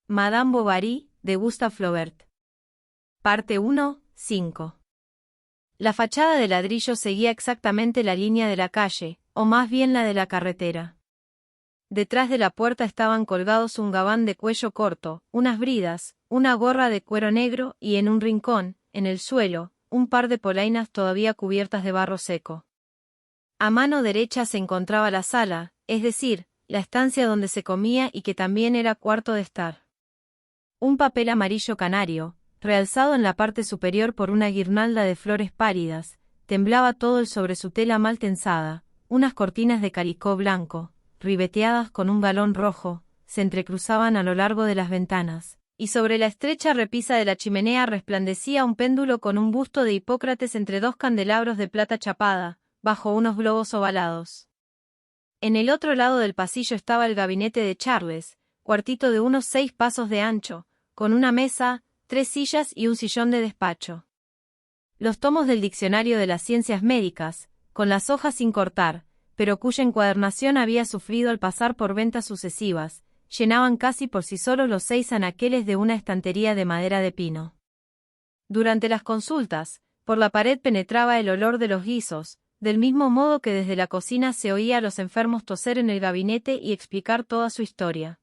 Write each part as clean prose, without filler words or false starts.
Madame Bovary, de Gustave Flaubert. Parte 1, 5. La fachada de ladrillo seguía exactamente la línea de la calle, o más bien la de la carretera. Detrás de la puerta estaban colgados un gabán de cuello corto, unas bridas, una gorra de cuero negro y en un rincón, en el suelo, un par de polainas todavía cubiertas de barro seco. A mano derecha se encontraba la sala, es decir, la estancia donde se comía y que también era cuarto de estar. Un papel amarillo canario, realzado en la parte superior por una guirnalda de flores pálidas, temblaba todo el sobre su tela mal tensada, unas cortinas de calicó blanco, ribeteadas con un galón rojo, se entrecruzaban a lo largo de las ventanas, y sobre la estrecha repisa de la chimenea resplandecía un péndulo con un busto de Hipócrates entre dos candelabros de plata chapada, bajo unos globos ovalados. En el otro lado del pasillo estaba el gabinete de Charles, cuartito de unos 6 pasos de ancho, con una mesa, 3 sillas y un sillón de despacho. Los tomos del diccionario de las ciencias médicas, con las hojas sin cortar, pero cuya encuadernación había sufrido al pasar por ventas sucesivas, llenaban casi por sí solos los 6 anaqueles de una estantería de madera de pino. Durante las consultas, por la pared penetraba el olor de los guisos, del mismo modo que desde la cocina se oía a los enfermos toser en el gabinete y explicar toda su historia.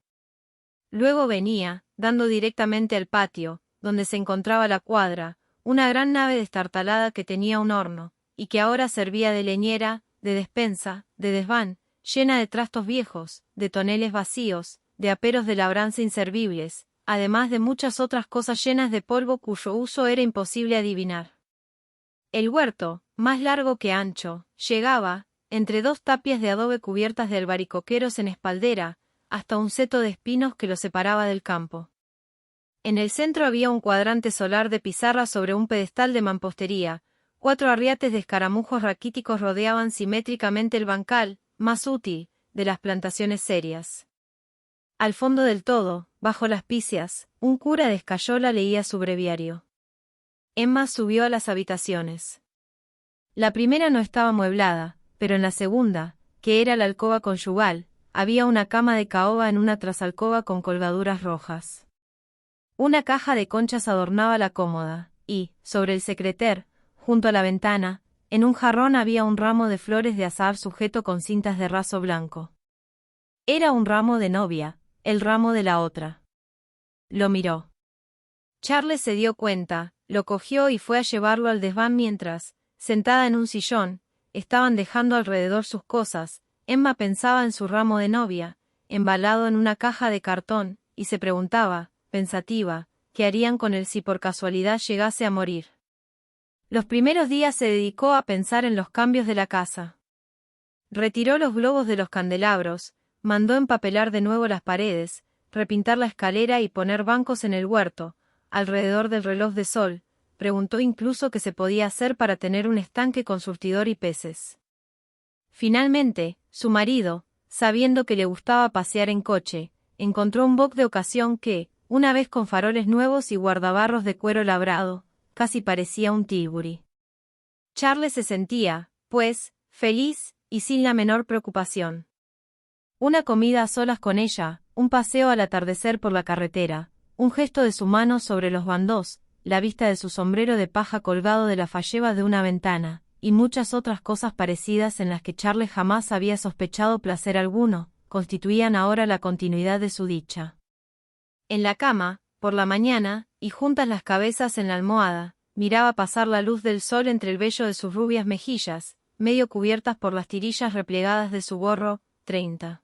Luego venía, dando directamente al patio, donde se encontraba la cuadra, una gran nave destartalada que tenía un horno, y que ahora servía de leñera, de despensa, de desván, llena de trastos viejos, de toneles vacíos, de aperos de labranza inservibles, además de muchas otras cosas llenas de polvo cuyo uso era imposible adivinar. El huerto, más largo que ancho, llegaba, entre 2 tapias de adobe cubiertas de albaricoqueros en espaldera, hasta un seto de espinos que lo separaba del campo. En el centro había un cuadrante solar de pizarra sobre un pedestal de mampostería, 4 arriates de escaramujos raquíticos rodeaban simétricamente el bancal, más útil, de las plantaciones serias. Al fondo del todo, bajo las picias, un cura de escayola leía su breviario. Emma subió a las habitaciones. La primera no estaba amueblada, pero en la segunda, que era la alcoba conyugal, había una cama de caoba en una trasalcoba con colgaduras rojas. Una caja de conchas adornaba la cómoda, y, sobre el secreter, junto a la ventana, en un jarrón había un ramo de flores de azahar sujeto con cintas de raso blanco. Era un ramo de novia, el ramo de la otra. Lo miró. Charles se dio cuenta, lo cogió y fue a llevarlo al desván mientras, sentada en un sillón, estaban dejando alrededor sus cosas. Emma pensaba en su ramo de novia, embalado en una caja de cartón, y se preguntaba, pensativa, qué harían con él si por casualidad llegase a morir. Los primeros días se dedicó a pensar en los cambios de la casa. Retiró los globos de los candelabros, mandó empapelar de nuevo las paredes, repintar la escalera y poner bancos en el huerto, alrededor del reloj de sol, preguntó incluso qué se podía hacer para tener un estanque con surtidor y peces. Finalmente, su marido, sabiendo que le gustaba pasear en coche, encontró un boc de ocasión que, una vez con faroles nuevos y guardabarros de cuero labrado, casi parecía un Tilbury. Charles se sentía, pues, feliz, y sin la menor preocupación. Una comida a solas con ella, un paseo al atardecer por la carretera, un gesto de su mano sobre los bandós, la vista de su sombrero de paja colgado de la falleba de una ventana, y muchas otras cosas parecidas en las que Charles jamás había sospechado placer alguno, constituían ahora la continuidad de su dicha. En la cama, por la mañana, y juntas las cabezas en la almohada, miraba pasar la luz del sol entre el vello de sus rubias mejillas, medio cubiertas por las tirillas replegadas de su gorro, 30.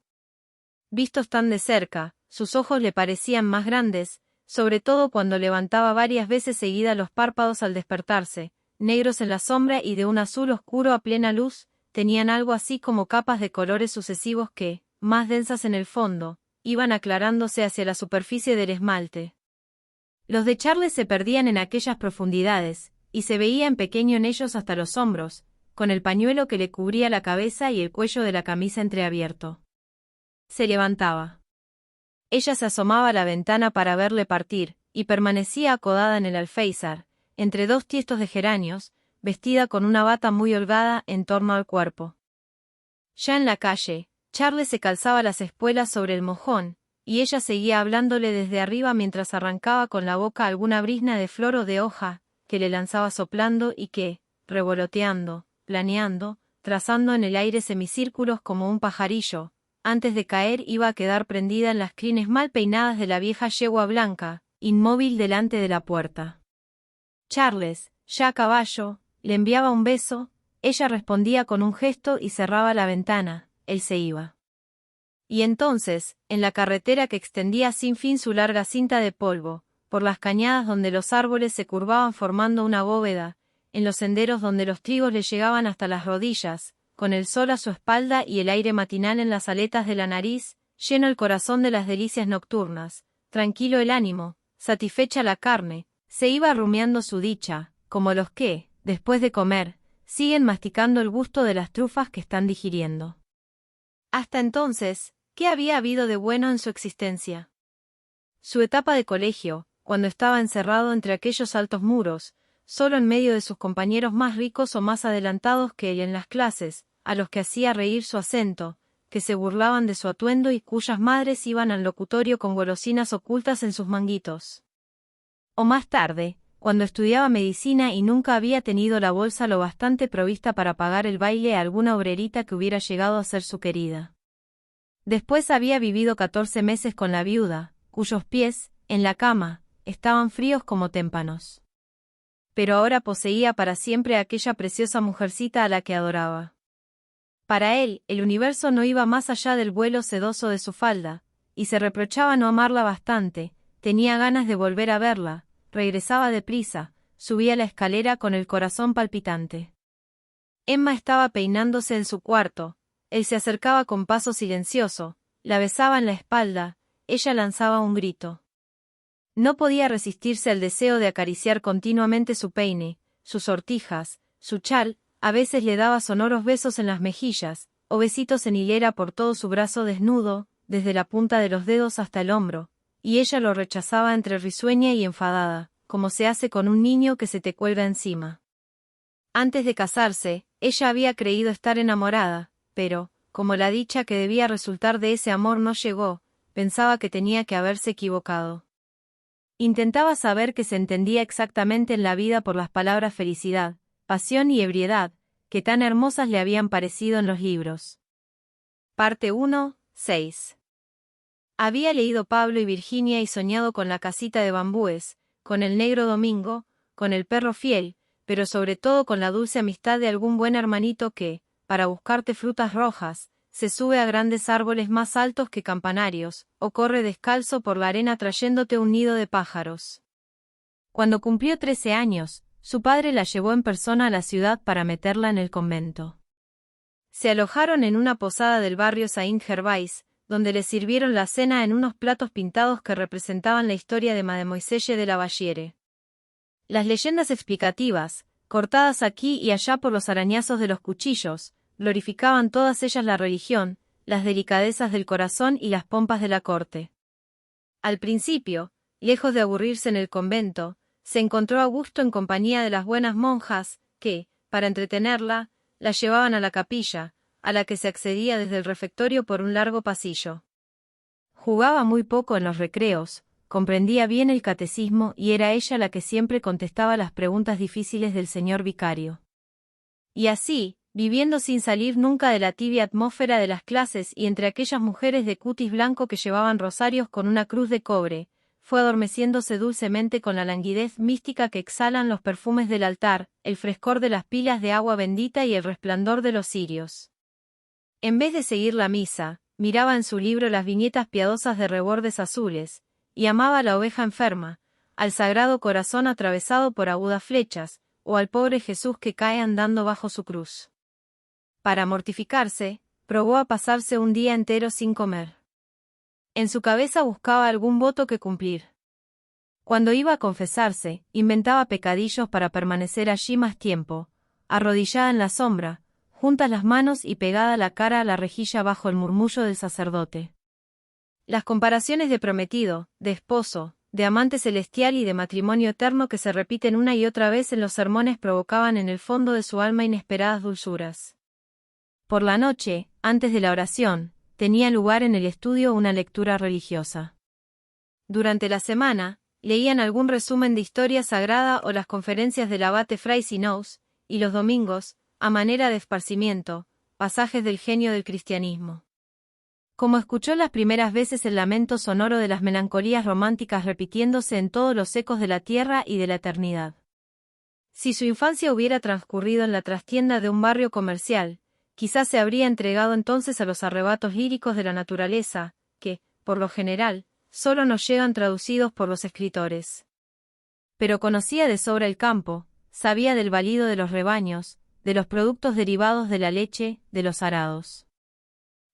Vistos tan de cerca, sus ojos le parecían más grandes, sobre todo cuando levantaba varias veces seguida los párpados al despertarse, negros en la sombra y de un azul oscuro a plena luz, tenían algo así como capas de colores sucesivos que, más densas en el fondo, iban aclarándose hacia la superficie del esmalte. Los de Charles se perdían en aquellas profundidades, y se veía en pequeño en ellos hasta los hombros, con el pañuelo que le cubría la cabeza y el cuello de la camisa entreabierto. Se levantaba. Ella se asomaba a la ventana para verle partir, y permanecía acodada en el alféizar, entre 2 tiestos de geranios, vestida con una bata muy holgada en torno al cuerpo. Ya en la calle, Charles se calzaba las espuelas sobre el mojón, y ella seguía hablándole desde arriba mientras arrancaba con la boca alguna brizna de flor o de hoja, que le lanzaba soplando y que, revoloteando, planeando, trazando en el aire semicírculos como un pajarillo, antes de caer iba a quedar prendida en las crines mal peinadas de la vieja yegua blanca, inmóvil delante de la puerta. Charles, ya a caballo, le enviaba un beso, ella respondía con un gesto y cerraba la ventana, él se iba. Y entonces, en la carretera que extendía sin fin su larga cinta de polvo, por las cañadas donde los árboles se curvaban formando una bóveda, en los senderos donde los trigos le llegaban hasta las rodillas, con el sol a su espalda y el aire matinal en las aletas de la nariz, lleno el corazón de las delicias nocturnas, tranquilo el ánimo, satisfecha la carne, se iba rumiando su dicha, como los que, después de comer, siguen masticando el gusto de las trufas que están digiriendo. Hasta entonces, ¿qué había habido de bueno en su existencia? Su etapa de colegio, cuando estaba encerrado entre aquellos altos muros, solo en medio de sus compañeros más ricos o más adelantados que él en las clases, a los que hacía reír su acento, que se burlaban de su atuendo y cuyas madres iban al locutorio con golosinas ocultas en sus manguitos. O más tarde, cuando estudiaba medicina y nunca había tenido la bolsa lo bastante provista para pagar el baile a alguna obrerita que hubiera llegado a ser su querida. Después había vivido 14 meses con la viuda, cuyos pies, en la cama, estaban fríos como témpanos. Pero ahora poseía para siempre a aquella preciosa mujercita a la que adoraba. Para él, el universo no iba más allá del vuelo sedoso de su falda, y se reprochaba no amarla bastante, tenía ganas de volver a verla, regresaba deprisa, subía la escalera con el corazón palpitante. Emma estaba peinándose en su cuarto, él se acercaba con paso silencioso, la besaba en la espalda, ella lanzaba un grito. No podía resistirse al deseo de acariciar continuamente su peine, sus sortijas, su chal, a veces le daba sonoros besos en las mejillas, o besitos en hilera por todo su brazo desnudo, desde la punta de los dedos hasta el hombro, y ella lo rechazaba entre risueña y enfadada, como se hace con un niño que se te cuelga encima. Antes de casarse, ella había creído estar enamorada, pero, como la dicha que debía resultar de ese amor no llegó, pensaba que tenía que haberse equivocado. Intentaba saber qué se entendía exactamente en la vida por las palabras felicidad, pasión y ebriedad, que tan hermosas le habían parecido en los libros. Parte 1, 6. Había leído Pablo y Virginia y soñado con la casita de bambúes, con el negro Domingo, con el perro fiel, pero sobre todo con la dulce amistad de algún buen hermanito que, para buscarte frutas rojas, se sube a grandes árboles más altos que campanarios, o corre descalzo por la arena trayéndote un nido de pájaros. Cuando cumplió 13 años, su padre la llevó en persona a la ciudad para meterla en el convento. Se alojaron en una posada del barrio Saint-Gervais, donde le sirvieron la cena en unos platos pintados que representaban la historia de Mademoiselle de la Valliere. Las leyendas explicativas, cortadas aquí y allá por los arañazos de los cuchillos, glorificaban todas ellas la religión, las delicadezas del corazón y las pompas de la corte. Al principio, lejos de aburrirse en el convento, se encontró a gusto en compañía de las buenas monjas, que, para entretenerla, la llevaban a la capilla, a la que se accedía desde el refectorio por un largo pasillo. Jugaba muy poco en los recreos, comprendía bien el catecismo y era ella la que siempre contestaba las preguntas difíciles del señor vicario. Y así, viviendo sin salir nunca de la tibia atmósfera de las clases y entre aquellas mujeres de cutis blanco que llevaban rosarios con una cruz de cobre, fue adormeciéndose dulcemente con la languidez mística que exhalan los perfumes del altar, el frescor de las pilas de agua bendita y el resplandor de los cirios. En vez de seguir la misa, miraba en su libro las viñetas piadosas de rebordes azules, y amaba a la oveja enferma, al sagrado corazón atravesado por agudas flechas, o al pobre Jesús que cae andando bajo su cruz. Para mortificarse, probó a pasarse un día entero sin comer. En su cabeza buscaba algún voto que cumplir. Cuando iba a confesarse, inventaba pecadillos para permanecer allí más tiempo, arrodillada en la sombra, juntas las manos y pegada la cara a la rejilla bajo el murmullo del sacerdote. Las comparaciones de prometido, de esposo, de amante celestial y de matrimonio eterno que se repiten una y otra vez en los sermones provocaban en el fondo de su alma inesperadas dulzuras. Por la noche, antes de la oración, tenía lugar en el estudio una lectura religiosa. Durante la semana, leían algún resumen de historia sagrada o las conferencias del abate Fray Sinous, y los domingos, a manera de esparcimiento, pasajes del genio del cristianismo. Como escuchó las primeras veces el lamento sonoro de las melancolías románticas repitiéndose en todos los ecos de la tierra y de la eternidad. Si su infancia hubiera transcurrido en la trastienda de un barrio comercial, quizás se habría entregado entonces a los arrebatos líricos de la naturaleza, que, por lo general, solo nos llegan traducidos por los escritores. Pero conocía de sobra el campo, sabía del balido de los rebaños, de los productos derivados de la leche, de los arados.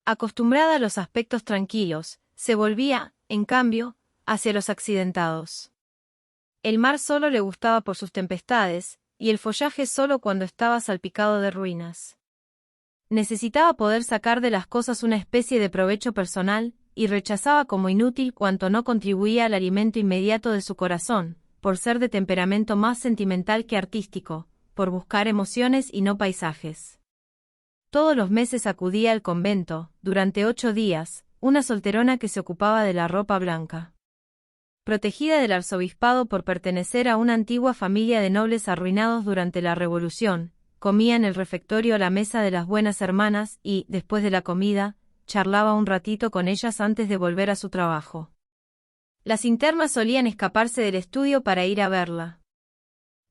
Acostumbrada a los aspectos tranquilos, se volvía, en cambio, hacia los accidentados. El mar solo le gustaba por sus tempestades, y el follaje solo cuando estaba salpicado de ruinas. Necesitaba poder sacar de las cosas una especie de provecho personal, y rechazaba como inútil cuanto no contribuía al alimento inmediato de su corazón, por ser de temperamento más sentimental que artístico, por buscar emociones y no paisajes. Todos los meses acudía al convento, durante 8 días, una solterona que se ocupaba de la ropa blanca. Protegida del arzobispado por pertenecer a una antigua familia de nobles arruinados durante la Revolución, comía en el refectorio a la mesa de las buenas hermanas y, después de la comida, charlaba un ratito con ellas antes de volver a su trabajo. Las internas solían escaparse del estudio para ir a verla.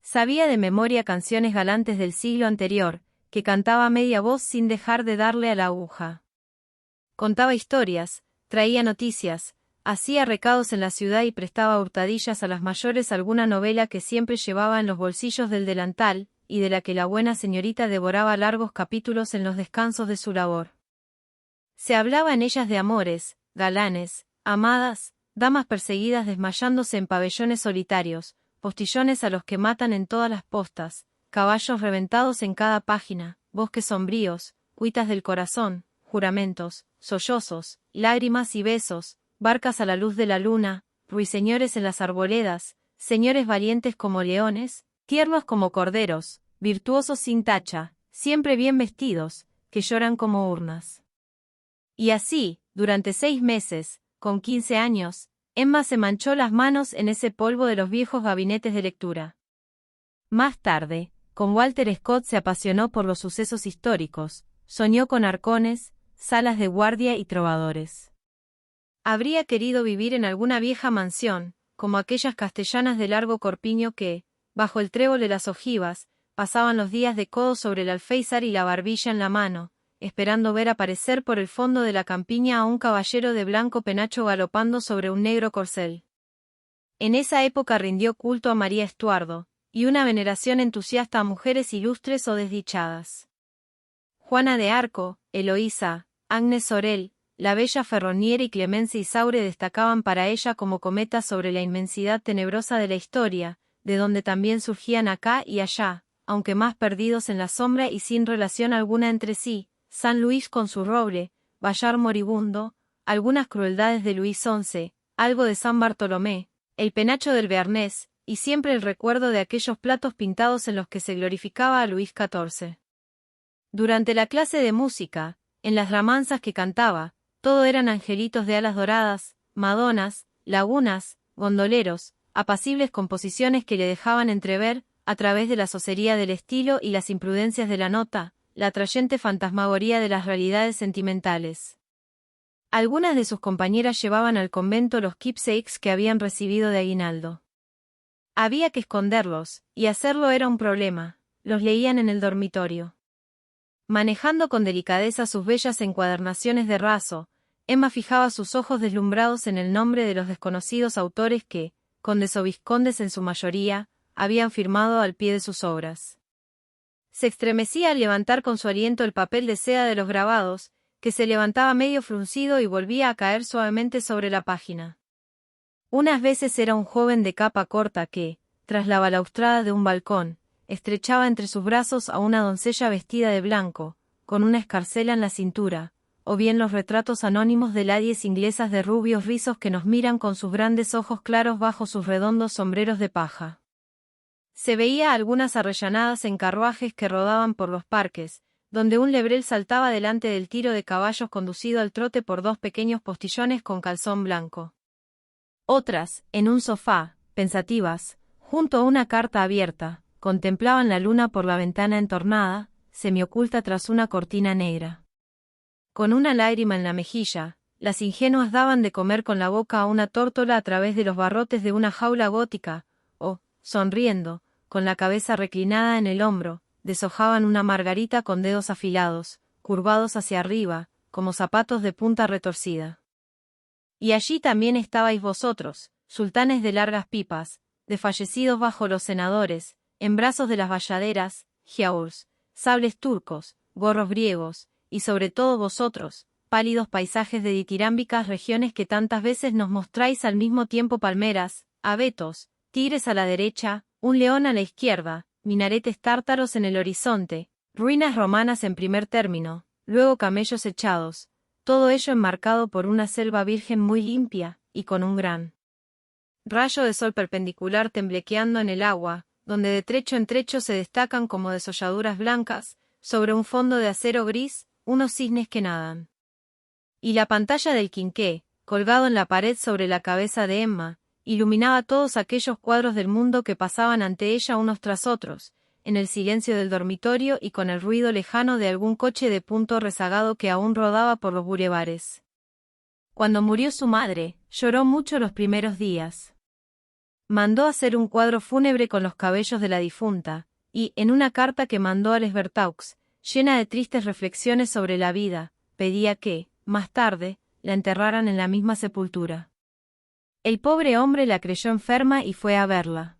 Sabía de memoria canciones galantes del siglo anterior, que cantaba a media voz sin dejar de darle a la aguja. Contaba historias, traía noticias, hacía recados en la ciudad y prestaba hurtadillas a las mayores alguna novela que siempre llevaba en los bolsillos del delantal, y de la que la buena señorita devoraba largos capítulos en los descansos de su labor. Se hablaba en ellas de amores, galanes, amadas, damas perseguidas desmayándose en pabellones solitarios, postillones a los que matan en todas las postas, caballos reventados en cada página, bosques sombríos, cuitas del corazón, juramentos, sollozos, lágrimas y besos, barcas a la luz de la luna, ruiseñores en las arboledas, señores valientes como leones, tiernos como corderos, virtuosos sin tacha, siempre bien vestidos, que lloran como urnas. Y así, durante 6 meses, con 15 años, Emma se manchó las manos en ese polvo de los viejos gabinetes de lectura. Más tarde, con Walter Scott se apasionó por los sucesos históricos, soñó con arcones, salas de guardia y trovadores. Habría querido vivir en alguna vieja mansión, como aquellas castellanas de largo corpiño que, bajo el trébol de las ojivas, pasaban los días de codo sobre el alféizar y la barbilla en la mano, esperando ver aparecer por el fondo de la campiña a un caballero de blanco penacho galopando sobre un negro corcel. En esa época rindió culto a María Estuardo, y una veneración entusiasta a mujeres ilustres o desdichadas. Juana de Arco, Eloísa, Agnes Sorel, la bella Ferroniere y Clemencia Isaure destacaban para ella como cometas sobre la inmensidad tenebrosa de la historia, de donde también surgían acá y allá, aunque más perdidos en la sombra y sin relación alguna entre sí, San Luis con su roble, Bayard moribundo, algunas crueldades de Luis XI, algo de San Bartolomé, el penacho del Bearnés, y siempre el recuerdo de aquellos platos pintados en los que se glorificaba a Luis XIV. Durante la clase de música, en las ramanzas que cantaba, todo eran angelitos de alas doradas, madonas, lagunas, gondoleros, apacibles composiciones que le dejaban entrever, a través de la sosería del estilo y las imprudencias de la nota, la atrayente fantasmagoría de las realidades sentimentales. Algunas de sus compañeras llevaban al convento los keepsakes que habían recibido de aguinaldo. Había que esconderlos, y hacerlo era un problema, los leían en el dormitorio. Manejando con delicadeza sus bellas encuadernaciones de raso, Emma fijaba sus ojos deslumbrados en el nombre de los desconocidos autores que, condes o vizcondes en su mayoría, habían firmado al pie de sus obras. Se estremecía al levantar con su aliento el papel de seda de los grabados, que se levantaba medio fruncido y volvía a caer suavemente sobre la página. Unas veces era un joven de capa corta que, tras la balaustrada de un balcón, estrechaba entre sus brazos a una doncella vestida de blanco, con una escarcela en la cintura, o bien los retratos anónimos de ladies inglesas de rubios rizos que nos miran con sus grandes ojos claros bajo sus redondos sombreros de paja. Se veía algunas arrellanadas en carruajes que rodaban por los parques, donde un lebrel saltaba delante del tiro de caballos conducido al trote por dos pequeños postillones con calzón blanco. Otras, en un sofá, pensativas, junto a una carta abierta, contemplaban la luna por la ventana entornada, semioculta tras una cortina negra. Con una lágrima en la mejilla, las ingenuas daban de comer con la boca a una tórtola a través de los barrotes de una jaula gótica, o, sonriendo, con la cabeza reclinada en el hombro, deshojaban una margarita con dedos afilados, curvados hacia arriba, como zapatos de punta retorcida. Y allí también estabais vosotros, sultanes de largas pipas, desfallecidos bajo los cenadores, en brazos de las bayaderas, giaurs, sables turcos, gorros griegos, y sobre todo vosotros, pálidos paisajes de ditirámbicas regiones que tantas veces nos mostráis al mismo tiempo palmeras, abetos, tigres a la derecha, un león a la izquierda, minaretes tártaros en el horizonte, ruinas romanas en primer término, luego camellos echados, todo ello enmarcado por una selva virgen muy limpia, y con un gran rayo de sol perpendicular temblequeando en el agua, donde de trecho en trecho se destacan como desolladuras blancas, sobre un fondo de acero gris, unos cisnes que nadan. Y la pantalla del quinqué, colgado en la pared sobre la cabeza de Emma, iluminaba todos aquellos cuadros del mundo que pasaban ante ella unos tras otros, en el silencio del dormitorio y con el ruido lejano de algún coche de punto rezagado que aún rodaba por los bulevares. Cuando murió su madre, lloró mucho los primeros días. Mandó hacer un cuadro fúnebre con los cabellos de la difunta, y, en una carta que mandó a Les Bertaux, llena de tristes reflexiones sobre la vida, pedía que, más tarde, la enterraran en la misma sepultura. El pobre hombre la creyó enferma y fue a verla.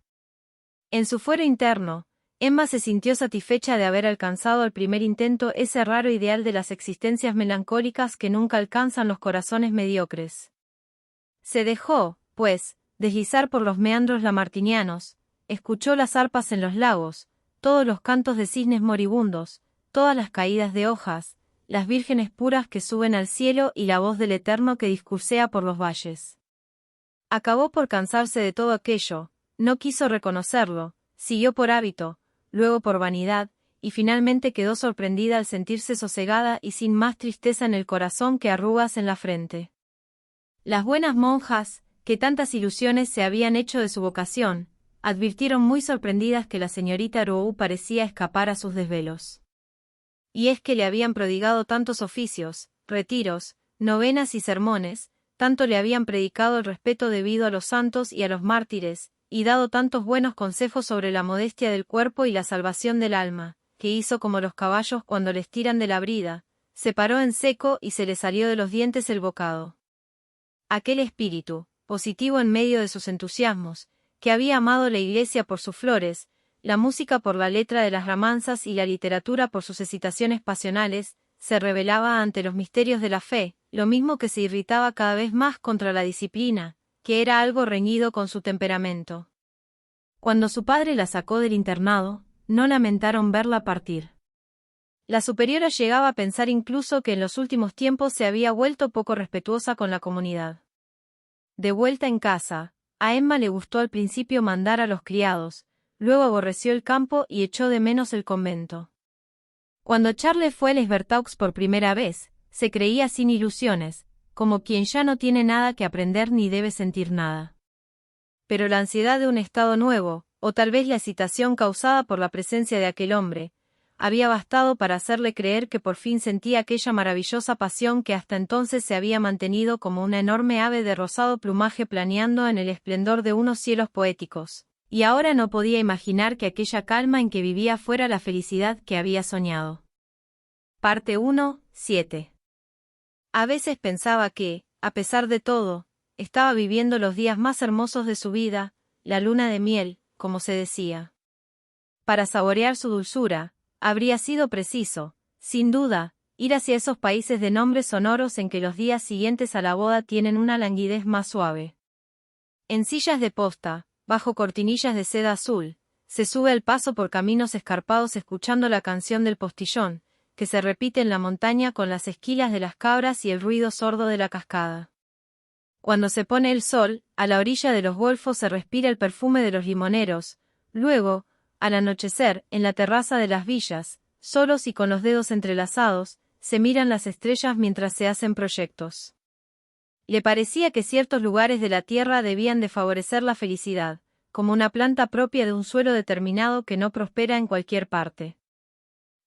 En su fuero interno, Emma se sintió satisfecha de haber alcanzado al primer intento ese raro ideal de las existencias melancólicas que nunca alcanzan los corazones mediocres. Se dejó, pues, deslizar por los meandros lamartinianos, escuchó las arpas en los lagos, todos los cantos de cisnes moribundos, todas las caídas de hojas, las vírgenes puras que suben al cielo y la voz del Eterno que discursea por los valles. Acabó por cansarse de todo aquello, no quiso reconocerlo, siguió por hábito, luego por vanidad, y finalmente quedó sorprendida al sentirse sosegada y sin más tristeza en el corazón que arrugas en la frente. Las buenas monjas, que tantas ilusiones se habían hecho de su vocación, advirtieron muy sorprendidas que la señorita Rouault parecía escapar a sus desvelos. Y es que le habían prodigado tantos oficios, retiros, novenas y sermones, tanto le habían predicado el respeto debido a los santos y a los mártires, y dado tantos buenos consejos sobre la modestia del cuerpo y la salvación del alma, que hizo como los caballos cuando les tiran de la brida, se paró en seco y se le salió de los dientes el bocado. Aquel espíritu, positivo en medio de sus entusiasmos, que había amado la iglesia por sus flores, la música por la letra de las romanzas y la literatura por sus excitaciones pasionales, se rebelaba ante los misterios de la fe, lo mismo que se irritaba cada vez más contra la disciplina, que era algo reñido con su temperamento. Cuando su padre la sacó del internado, no lamentaron verla partir. La superiora llegaba a pensar incluso que en los últimos tiempos se había vuelto poco respetuosa con la comunidad. De vuelta en casa, a Emma le gustó al principio mandar a los criados, luego aborreció el campo y echó de menos el convento. Cuando Charles fue a Les Bertaux por primera vez, se creía sin ilusiones, como quien ya no tiene nada que aprender ni debe sentir nada. Pero la ansiedad de un estado nuevo, o tal vez la excitación causada por la presencia de aquel hombre, había bastado para hacerle creer que por fin sentía aquella maravillosa pasión que hasta entonces se había mantenido como una enorme ave de rosado plumaje planeando en el esplendor de unos cielos poéticos, y ahora no podía imaginar que aquella calma en que vivía fuera la felicidad que había soñado. Parte 1, 7. A veces pensaba que, a pesar de todo, estaba viviendo los días más hermosos de su vida, la luna de miel, como se decía. Para saborear su dulzura, habría sido preciso, sin duda, ir hacia esos países de nombres sonoros en que los días siguientes a la boda tienen una languidez más suave. En sillas de posta, bajo cortinillas de seda azul, se sube al paso por caminos escarpados escuchando la canción del postillón, que se repite en la montaña con las esquilas de las cabras y el ruido sordo de la cascada. Cuando se pone el sol, a la orilla de los golfos se respira el perfume de los limoneros, luego, al anochecer, en la terraza de las villas, solos y con los dedos entrelazados, se miran las estrellas mientras se hacen proyectos. Le parecía que ciertos lugares de la Tierra debían de favorecer la felicidad, como una planta propia de un suelo determinado que no prospera en cualquier parte.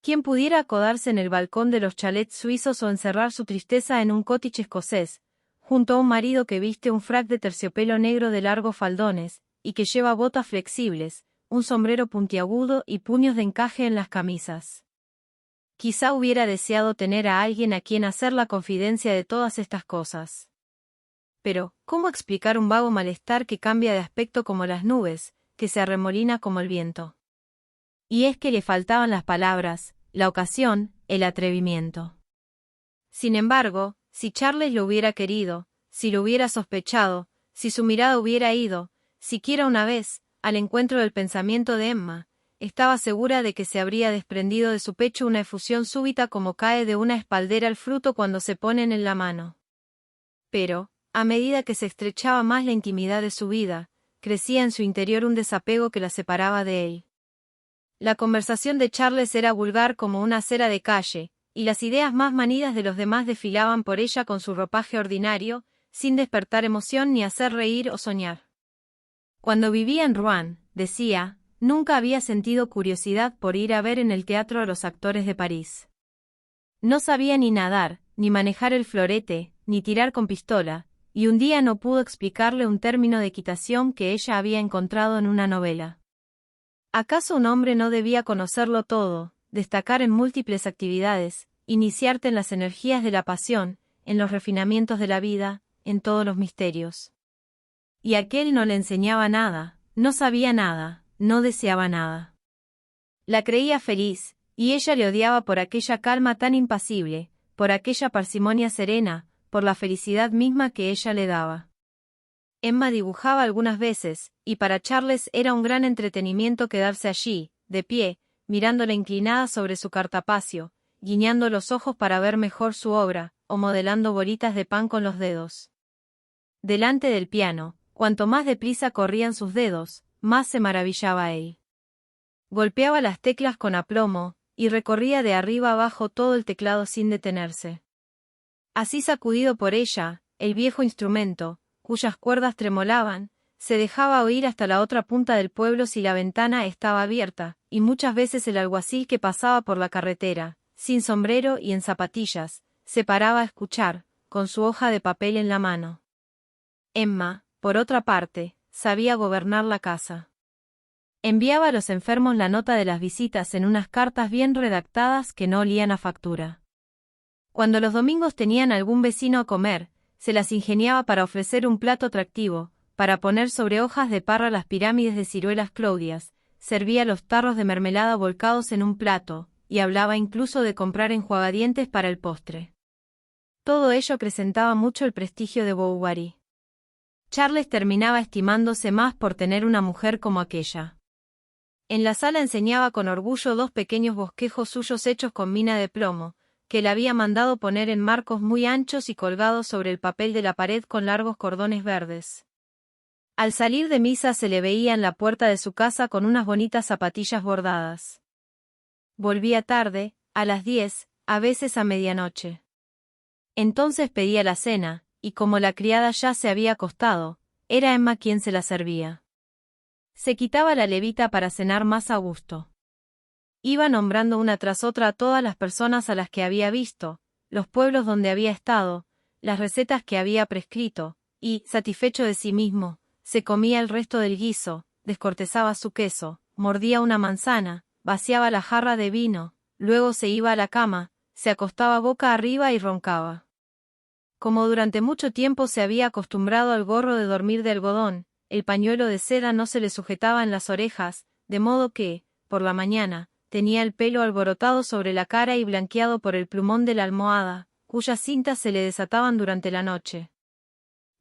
Quien pudiera acodarse en el balcón de los chalets suizos o encerrar su tristeza en un cottage escocés, junto a un marido que viste un frac de terciopelo negro de largos faldones, y que lleva botas flexibles, un sombrero puntiagudo y puños de encaje en las camisas. Quizá hubiera deseado tener a alguien a quien hacer la confidencia de todas estas cosas. Pero, ¿cómo explicar un vago malestar que cambia de aspecto como las nubes, que se arremolina como el viento? Y es que le faltaban las palabras, la ocasión, el atrevimiento. Sin embargo, si Charles lo hubiera querido, si lo hubiera sospechado, si su mirada hubiera ido, siquiera una vez, al encuentro del pensamiento de Emma, estaba segura de que se habría desprendido de su pecho una efusión súbita como cae de una espaldera el fruto cuando se ponen en la mano. Pero, a medida que se estrechaba más la intimidad de su vida, crecía en su interior un desapego que la separaba de él. La conversación de Charles era vulgar como una acera de calle, y las ideas más manidas de los demás desfilaban por ella con su ropaje ordinario, sin despertar emoción ni hacer reír o soñar. Cuando vivía en Rouen, decía, nunca había sentido curiosidad por ir a ver en el teatro a los actores de París. No sabía ni nadar, ni manejar el florete, ni tirar con pistola, y un día no pudo explicarle un término de equitación que ella había encontrado en una novela. ¿Acaso un hombre no debía conocerlo todo, destacar en múltiples actividades, iniciarte en las energías de la pasión, en los refinamientos de la vida, en todos los misterios? Y aquel no le enseñaba nada, no sabía nada, no deseaba nada. La creía feliz, y ella le odiaba por aquella calma tan impasible, por aquella parsimonia serena, por la felicidad misma que ella le daba. Emma dibujaba algunas veces, y para Charles era un gran entretenimiento quedarse allí, de pie, mirándola inclinada sobre su cartapacio, guiñando los ojos para ver mejor su obra, o modelando bolitas de pan con los dedos. Delante del piano, cuanto más deprisa corrían sus dedos, más se maravillaba él. Golpeaba las teclas con aplomo, y recorría de arriba abajo todo el teclado sin detenerse. Así sacudido por ella, el viejo instrumento, cuyas cuerdas tremolaban, se dejaba oír hasta la otra punta del pueblo si la ventana estaba abierta, y muchas veces el alguacil que pasaba por la carretera, sin sombrero y en zapatillas, se paraba a escuchar, con su hoja de papel en la mano. Emma, por otra parte, sabía gobernar la casa. Enviaba a los enfermos la nota de las visitas en unas cartas bien redactadas que no olían a factura. Cuando los domingos tenían algún vecino a comer, se las ingeniaba para ofrecer un plato atractivo, para poner sobre hojas de parra las pirámides de ciruelas Claudias, servía los tarros de mermelada volcados en un plato, y hablaba incluso de comprar enjuagadientes para el postre. Todo ello acrecentaba mucho el prestigio de Bovary. Charles terminaba estimándose más por tener una mujer como aquella. En la sala enseñaba con orgullo 2 pequeños bosquejos suyos hechos con mina de plomo, que le había mandado poner en marcos muy anchos y colgados sobre el papel de la pared con largos cordones verdes. Al salir de misa se le veía en la puerta de su casa con unas bonitas zapatillas bordadas. Volvía tarde, a las 10, a veces a medianoche. Entonces pedía la cena, y como la criada ya se había acostado, era Emma quien se la servía. Se quitaba la levita para cenar más a gusto. Iba nombrando una tras otra a todas las personas a las que había visto, los pueblos donde había estado, las recetas que había prescrito, y, satisfecho de sí mismo, se comía el resto del guiso, descortezaba su queso, mordía una manzana, vaciaba la jarra de vino, luego se iba a la cama, se acostaba boca arriba y roncaba. Como durante mucho tiempo se había acostumbrado al gorro de dormir de algodón, el pañuelo de seda no se le sujetaba en las orejas, de modo que, por la mañana, tenía el pelo alborotado sobre la cara y blanqueado por el plumón de la almohada, cuyas cintas se le desataban durante la noche.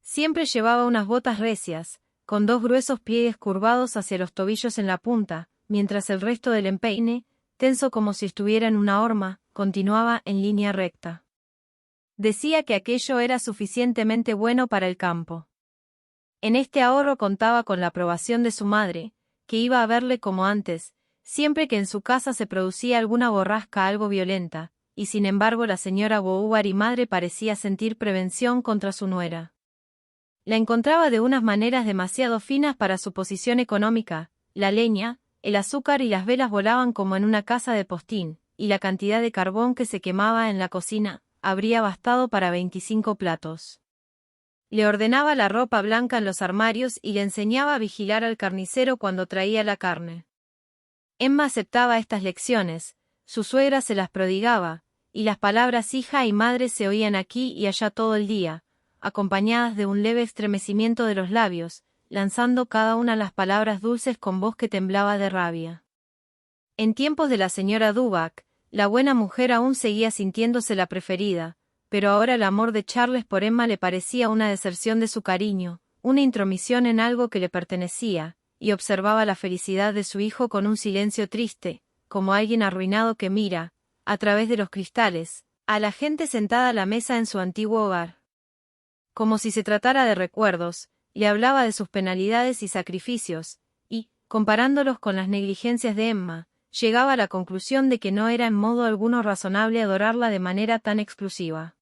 Siempre llevaba unas botas recias, con 2 gruesos pliegues curvados hacia los tobillos en la punta, mientras el resto del empeine, tenso como si estuviera en una horma, continuaba en línea recta. Decía que aquello era suficientemente bueno para el campo. En este ahorro contaba con la aprobación de su madre, que iba a verle como antes, siempre que en su casa se producía alguna borrasca algo violenta, y sin embargo la señora Bovary madre parecía sentir prevención contra su nuera. La encontraba de unas maneras demasiado finas para su posición económica, la leña, el azúcar y las velas volaban como en una casa de postín, y la cantidad de carbón que se quemaba en la cocina habría bastado para 25 platos. Le ordenaba la ropa blanca en los armarios y le enseñaba a vigilar al carnicero cuando traía la carne. Emma aceptaba estas lecciones, su suegra se las prodigaba, y las palabras hija y madre se oían aquí y allá todo el día, acompañadas de un leve estremecimiento de los labios, lanzando cada una las palabras dulces con voz que temblaba de rabia. En tiempos de la señora Dubac, la buena mujer aún seguía sintiéndose la preferida, pero ahora el amor de Charles por Emma le parecía una deserción de su cariño, una intromisión en algo que le pertenecía, y observaba la felicidad de su hijo con un silencio triste, como alguien arruinado que mira, a través de los cristales, a la gente sentada a la mesa en su antiguo hogar. Como si se tratara de recuerdos, le hablaba de sus penalidades y sacrificios, y, comparándolos con las negligencias de Emma, llegaba a la conclusión de que no era en modo alguno razonable adorarla de manera tan exclusiva.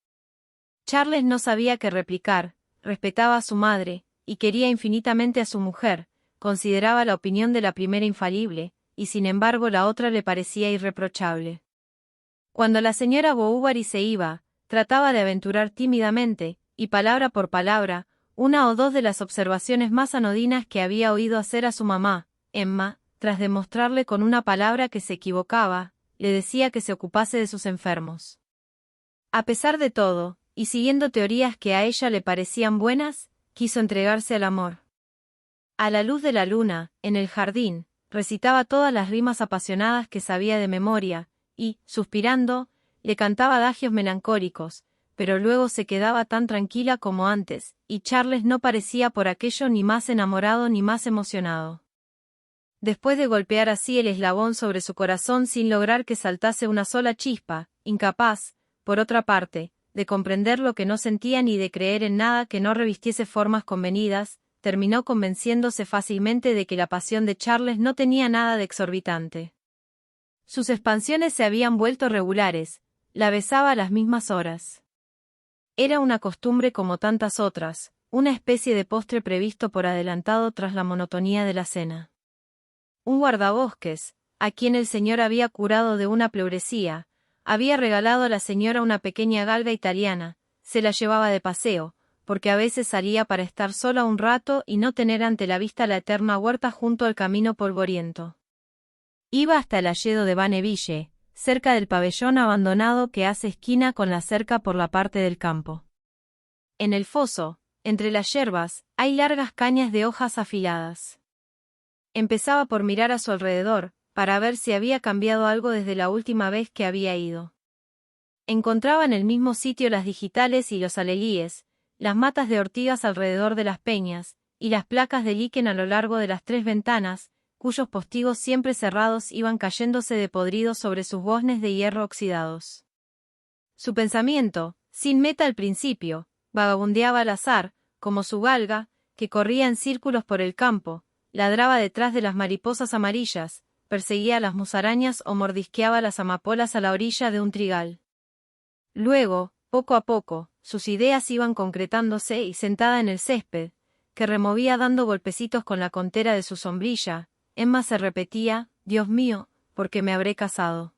Charles no sabía qué replicar, respetaba a su madre, y quería infinitamente a su mujer, consideraba la opinión de la primera infalible, y sin embargo la otra le parecía irreprochable. Cuando la señora Bovary se iba, trataba de aventurar tímidamente, y palabra por palabra, una o dos de las observaciones más anodinas que había oído hacer a su mamá. Emma, tras demostrarle con una palabra que se equivocaba, le decía que se ocupase de sus enfermos. A pesar de todo, y siguiendo teorías que a ella le parecían buenas, quiso entregarse al amor. A la luz de la luna, en el jardín, recitaba todas las rimas apasionadas que sabía de memoria, y, suspirando, le cantaba adagios melancólicos, pero luego se quedaba tan tranquila como antes, y Charles no parecía por aquello ni más enamorado ni más emocionado. Después de golpear así el eslabón sobre su corazón sin lograr que saltase una sola chispa, incapaz, por otra parte, de comprender lo que no sentía ni de creer en nada que no revistiese formas convenidas, terminó convenciéndose fácilmente de que la pasión de Charles no tenía nada de exorbitante. Sus expansiones se habían vuelto regulares, la besaba a las mismas horas. Era una costumbre como tantas otras, una especie de postre previsto por adelantado tras la monotonía de la cena. Un guardabosques, a quien el señor había curado de una pleuresía, había regalado a la señora una pequeña galga italiana, se la llevaba de paseo, porque a veces salía para estar sola un rato y no tener ante la vista la eterna huerta junto al camino polvoriento. Iba hasta el hayedo de Banneville, cerca del pabellón abandonado que hace esquina con la cerca por la parte del campo. En el foso, entre las yerbas, hay largas cañas de hojas afiladas. Empezaba por mirar a su alrededor, para ver si había cambiado algo desde la última vez que había ido. Encontraba en el mismo sitio las digitales y los alelíes, las matas de ortigas alrededor de las peñas, y las placas de liquen a lo largo de las 3 ventanas, cuyos postigos siempre cerrados iban cayéndose de podridos sobre sus goznes de hierro oxidados. Su pensamiento, sin meta al principio, vagabundeaba al azar, como su galga, que corría en círculos por el campo, ladraba detrás de las mariposas amarillas, perseguía a las musarañas o mordisqueaba las amapolas a la orilla de un trigal. Luego, poco a poco, sus ideas iban concretándose y sentada en el césped, que removía dando golpecitos con la contera de su sombrilla, Emma se repetía, Dios mío, ¿por qué me habré casado?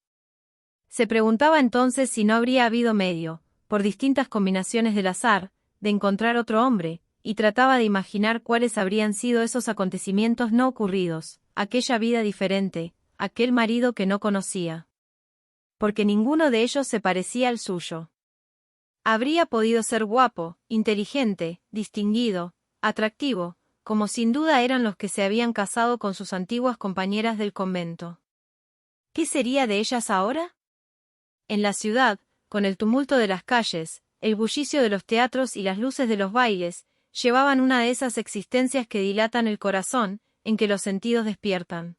Se preguntaba entonces si no habría habido medio, por distintas combinaciones del azar, de encontrar otro hombre, y trataba de imaginar cuáles habrían sido esos acontecimientos no ocurridos, aquella vida diferente, aquel marido que no conocía. Porque ninguno de ellos se parecía al suyo. Habría podido ser guapo, inteligente, distinguido, atractivo, como sin duda eran los que se habían casado con sus antiguas compañeras del convento. ¿Qué sería de ellas ahora? En la ciudad, con el tumulto de las calles, el bullicio de los teatros y las luces de los bailes, llevaban una de esas existencias que dilatan el corazón, en que los sentidos despiertan.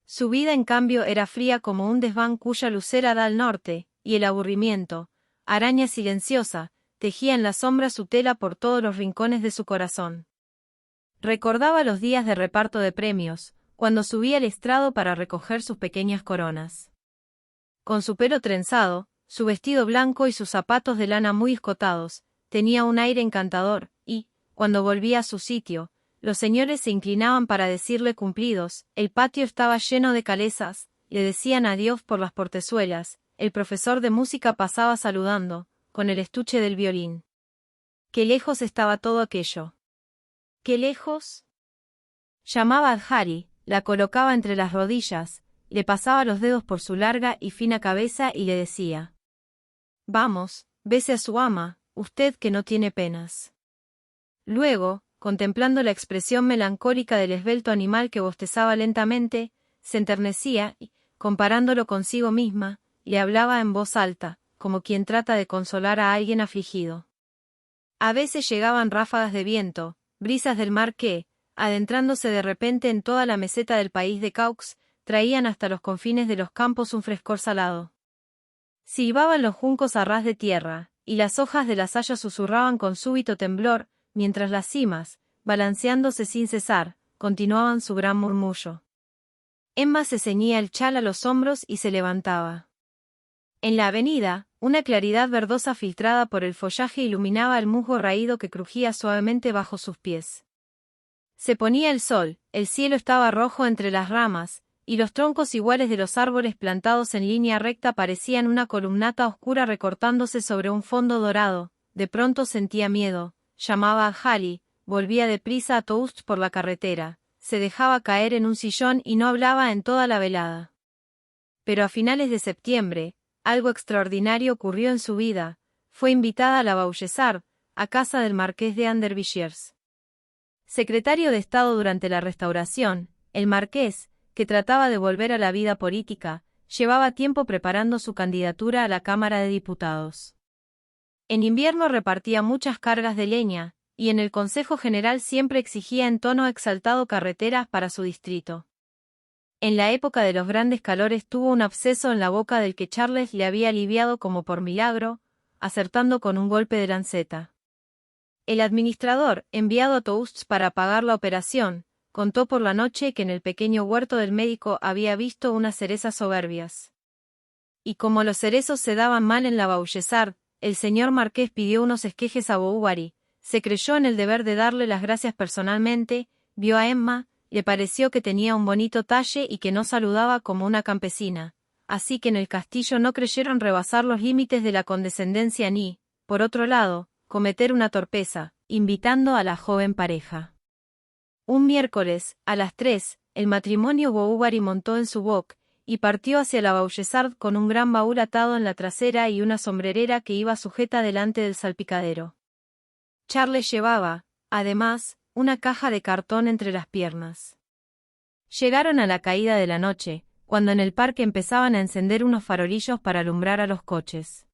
Su vida, en cambio, era fría como un desván cuya lucera da al norte, y el aburrimiento, araña silenciosa, tejía en la sombra su tela por todos los rincones de su corazón. Recordaba los días de reparto de premios, cuando subía al estrado para recoger sus pequeñas coronas. Con su pelo trenzado, su vestido blanco y sus zapatos de lana muy escotados, tenía un aire encantador, y, cuando volvía a su sitio, los señores se inclinaban para decirle cumplidos, el patio estaba lleno de calesas, le decían adiós por las portezuelas, el profesor de música pasaba saludando, con el estuche del violín. Qué lejos estaba todo aquello. ¿Qué lejos? Llamaba a Harry, la colocaba entre las rodillas, le pasaba los dedos por su larga y fina cabeza y le decía: «Vamos, bese a su ama, usted que no tiene penas». Luego, contemplando la expresión melancólica del esbelto animal que bostezaba lentamente, se enternecía y, comparándolo consigo misma, le hablaba en voz alta, como quien trata de consolar a alguien afligido. A veces llegaban ráfagas de viento, brisas del mar que, adentrándose de repente en toda la meseta del país de Caux, traían hasta los confines de los campos un frescor salado. Silbaban los juncos a ras de tierra, y las hojas de las hayas susurraban con súbito temblor, mientras las cimas, balanceándose sin cesar, continuaban su gran murmullo. Emma se ceñía el chal a los hombros y se levantaba. En la avenida, una claridad verdosa filtrada por el follaje iluminaba el musgo raído que crujía suavemente bajo sus pies. Se ponía el sol, el cielo estaba rojo entre las ramas, y los troncos iguales de los árboles plantados en línea recta parecían una columnata oscura recortándose sobre un fondo dorado. De pronto sentía miedo, llamaba a Harry, volvía deprisa a Toast por la carretera, se dejaba caer en un sillón y no hablaba en toda la velada. Pero a finales de septiembre, algo extraordinario ocurrió en su vida, fue invitada a la Vauxhall, a casa del marqués de Andervilliers. Secretario de Estado durante la Restauración, el marqués, que trataba de volver a la vida política, llevaba tiempo preparando su candidatura a la Cámara de Diputados. En invierno repartía muchas cargas de leña, y en el Consejo General siempre exigía en tono exaltado carreteras para su distrito. En la época de los grandes calores tuvo un absceso en la boca del que Charles le había aliviado como por milagro, acertando con un golpe de lanceta. El administrador, enviado a Toust para pagar la operación, contó por la noche que en el pequeño huerto del médico había visto unas cerezas soberbias. Y como los cerezos se daban mal en la Vauxhall, el señor marqués pidió unos esquejes a Bovary, se creyó en el deber de darle las gracias personalmente, vio a Emma, le pareció que tenía un bonito talle y que no saludaba como una campesina, así que en el castillo no creyeron rebasar los límites de la condescendencia ni, por otro lado, cometer una torpeza, invitando a la joven pareja. Un miércoles, a las 3, el matrimonio Bovary montó en su boc, y partió hacia la Vauxhall con un gran baúl atado en la trasera y una sombrerera que iba sujeta delante del salpicadero. Charles llevaba, además, una caja de cartón entre las piernas. Llegaron a la caída de la noche, cuando en el parque empezaban a encender unos farolillos para alumbrar a los coches.